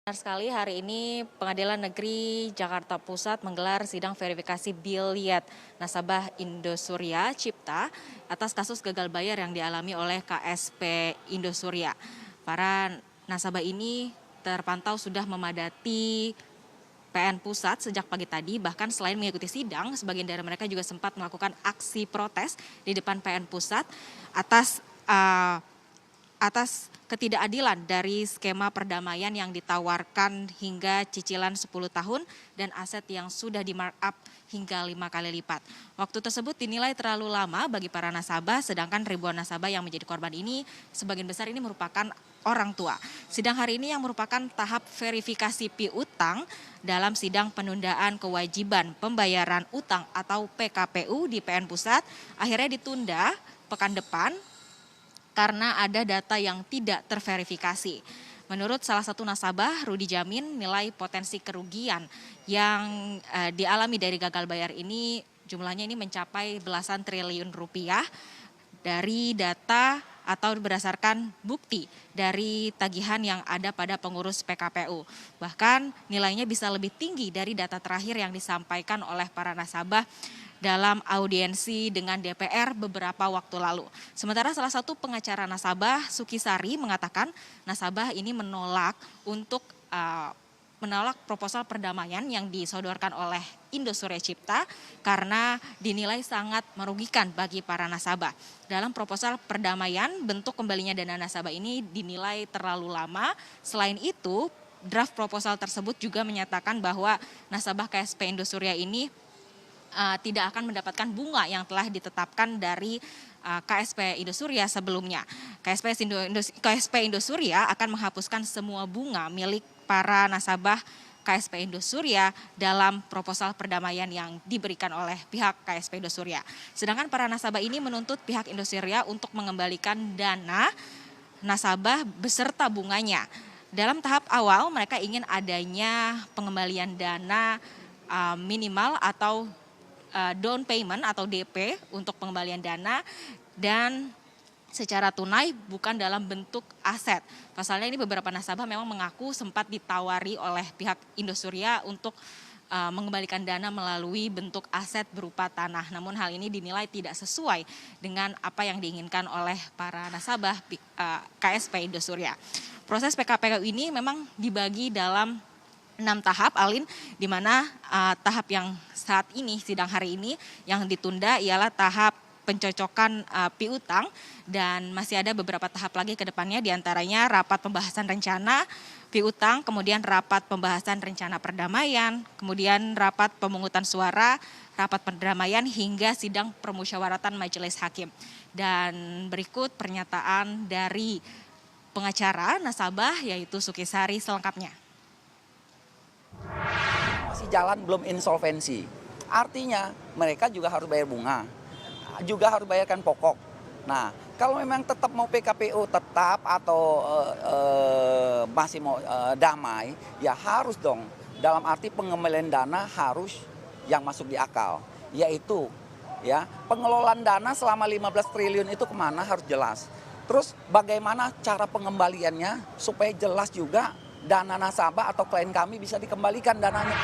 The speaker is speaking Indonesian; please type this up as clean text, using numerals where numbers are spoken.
Benar sekali, hari ini Pengadilan Negeri Jakarta Pusat menggelar sidang verifikasi biliet nasabah Indosuria Cipta atas kasus gagal bayar yang dialami oleh KSP Indosuria. Para nasabah ini terpantau sudah memadati PN Pusat sejak pagi tadi, bahkan selain mengikuti sidang, sebagian dari mereka juga sempat melakukan aksi protes di depan PN Pusat atas ketidakadilan dari skema perdamaian yang ditawarkan hingga cicilan 10 tahun dan aset yang sudah di-markup hingga 5 kali lipat. Waktu tersebut dinilai terlalu lama bagi para nasabah, sedangkan ribuan nasabah yang menjadi korban ini sebagian besar ini merupakan orang tua. Sidang hari ini yang merupakan tahap verifikasi piutang dalam sidang penundaan kewajiban pembayaran utang atau PKPU di PN Pusat akhirnya ditunda pekan depan karena ada data yang tidak terverifikasi. Menurut salah satu nasabah, Rudi Jamin, nilai potensi kerugian yang dialami dari gagal bayar ini jumlahnya ini mencapai belasan triliun rupiah dari data atau berdasarkan bukti dari tagihan yang ada pada pengurus PKPU. Bahkan nilainya bisa lebih tinggi dari data terakhir yang disampaikan oleh para nasabah dalam audiensi dengan DPR beberapa waktu lalu. Sementara salah satu pengacara nasabah, Sukisari, mengatakan nasabah ini menolak proposal perdamaian yang disodorkan oleh Indosuria Cipta karena dinilai sangat merugikan bagi para nasabah. Dalam proposal perdamaian, bentuk kembalinya dana nasabah ini dinilai terlalu lama. Selain itu, draft proposal tersebut juga menyatakan bahwa nasabah KSP Indosuria ini tidak akan mendapatkan bunga yang telah ditetapkan dari KSP Indosuria sebelumnya. KSP Indosuria akan menghapuskan semua bunga milik para nasabah KSP Indosuria dalam proposal perdamaian yang diberikan oleh pihak KSP Indosuria. Sedangkan para nasabah ini menuntut pihak Indosuria untuk mengembalikan dana nasabah beserta bunganya. Dalam tahap awal mereka ingin adanya pengembalian dana minimal atau down payment atau DP untuk pengembalian dana dan secara tunai bukan dalam bentuk aset. Pasalnya ini beberapa nasabah memang mengaku sempat ditawari oleh pihak Indosuria untuk mengembalikan dana melalui bentuk aset berupa tanah. Namun hal ini dinilai tidak sesuai dengan apa yang diinginkan oleh para nasabah KSP Indosuria. Proses PKPU ini memang dibagi dalam 6 tahap, Alin, di mana tahap yang saat ini, sidang hari ini yang ditunda ialah tahap pencocokan piutang dan masih ada beberapa tahap lagi ke depannya, diantaranya rapat pembahasan rencana piutang, kemudian rapat pembahasan rencana perdamaian, kemudian rapat pemungutan suara, rapat perdamaian hingga sidang permusyawaratan majelis hakim. Dan berikut pernyataan dari pengacara nasabah yaitu Sukisari selengkapnya. Masih jalan belum insolvensi. Artinya mereka juga harus bayar bunga, juga harus bayarkan pokok. Nah, kalau memang tetap mau PKPU tetap atau masih mau damai, ya harus dong. Dalam arti pengembalian dana harus yang masuk di akal, yaitu ya pengelolaan dana selama 15 triliun itu kemana harus jelas. Terus bagaimana cara pengembaliannya supaya jelas juga dana nasabah atau klien kami bisa dikembalikan dananya.